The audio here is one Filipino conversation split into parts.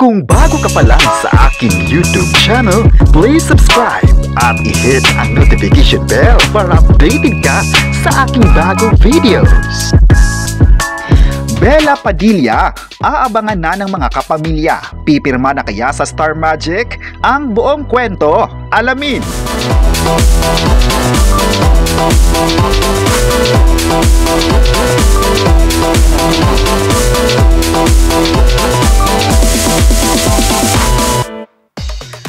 Kung bago ka pa lang sa aking YouTube channel, please subscribe at i-hit ang notification bell para updated ka sa aking bagong videos. Bella Padilla, aabangan na ng mga kapamilya. Pipirma na kaya sa Star Magic? Ang buong kwento, alamin!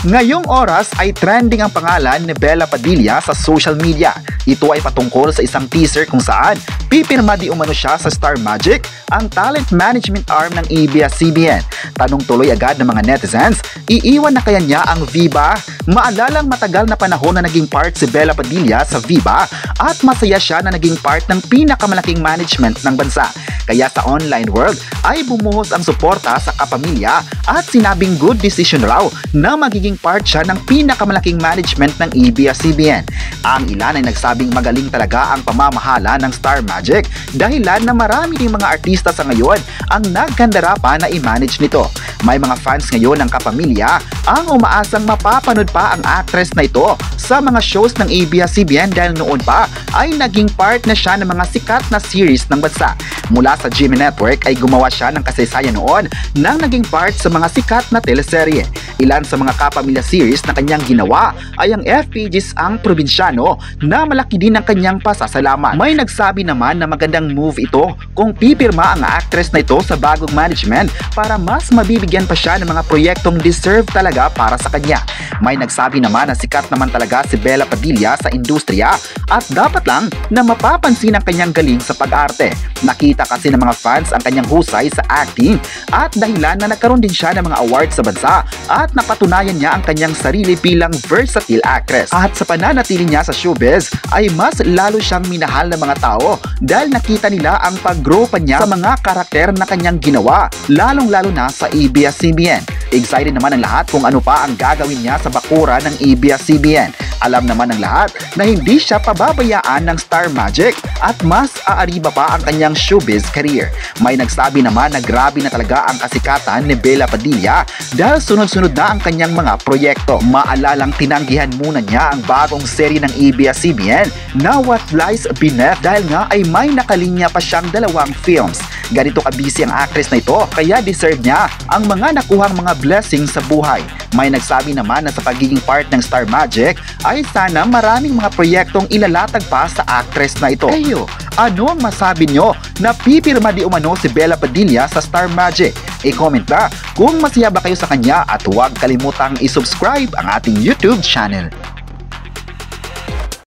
Ngayong oras ay trending ang pangalan ni Bella Padilla sa social media. Ito ay patungkol sa isang teaser kung saan pipirma di umano siya sa Star Magic, ang talent management arm ng ABS-CBN. Tanong tuloy agad ng mga netizens, iiwan na kaya niya ang Viva? Maalalang matagal na panahon na naging part si Bella Padilla sa Viva at masaya siya na naging part ng pinakamalaking management ng bansa. Kaya sa online world ay bumuhos ang suporta sa kapamilya at sinabing good decision raw na magiging part siya ng pinakamalaking management ng ABS-CBN. Ang ilan ay nagsabing magaling talaga ang pamamahala ng Star Magic dahilan na marami ding mga artista sa ngayon ang nagkandara pa na i-manage nito. May mga fans ngayon ng kapamilya ang umaasang mapapanood pa ang actress na ito sa mga shows ng ABS-CBN dahil noon pa ay naging part na siya ng mga sikat na series ng bansa. Mula sa GMA Network ay gumawa siya ng kasaysayan noon nang naging part sa mga sikat na teleserye. Ilan sa mga kapamilya series na kanyang ginawa ay ang FPG's Ang Probinsyano na malaki din ang kanyang pasasalamat. May nagsabi naman na magandang move ito kung pipirma ang actress na ito sa bagong management para mas mabibigyan pa siya ng mga proyektong deserve talaga para sa kanya. May nagsabi naman na sikat naman talaga si Bella Padilla sa industriya at dapat lang na mapapansin ang kanyang galing sa pag-arte. Nakita kasi ng mga fans ang kanyang husay sa acting at dahilan na nagkaroon din siya ng mga awards sa bansa at napatunayan niya ang kanyang sarili bilang versatile actress. At sa pananatili niya sa showbiz ay mas lalo siyang minahal ng mga tao dahil nakita nila ang pag-grow pa niya sa mga karakter na kanyang ginawa, lalong-lalo na sa ABS-CBN. Excited naman ang lahat kung ano pa ang gagawin niya sa bakura ng ABS-CBN. Alam naman ng lahat na hindi siya pababayaan ng Star Magic at mas aariba pa ang kanyang showbiz career. May nagsabi naman na grabe na talaga ang kasikatan ni Bella Padilla dahil sunod-sunod na ang kanyang mga proyekto. Maalalang tinanggihan muna niya ang bagong serye ng ABS-CBN na What Lies Beneath dahil nga ay may nakalinya pa siyang 2 films. Ganito kabisi ang actress na ito kaya deserve niya ang mga nakuhang mga blessings sa buhay. May nagsabi naman na sa pagiging part ng Star Magic ay sana maraming mga proyektong ilalatag pa sa actress na ito. Kayo, ano ang masabi nyo na pipirma di umano si Bella Padilla sa Star Magic? I-comment na kung masaya ba kayo sa kanya at huwag kalimutang i-subscribe ang ating YouTube channel.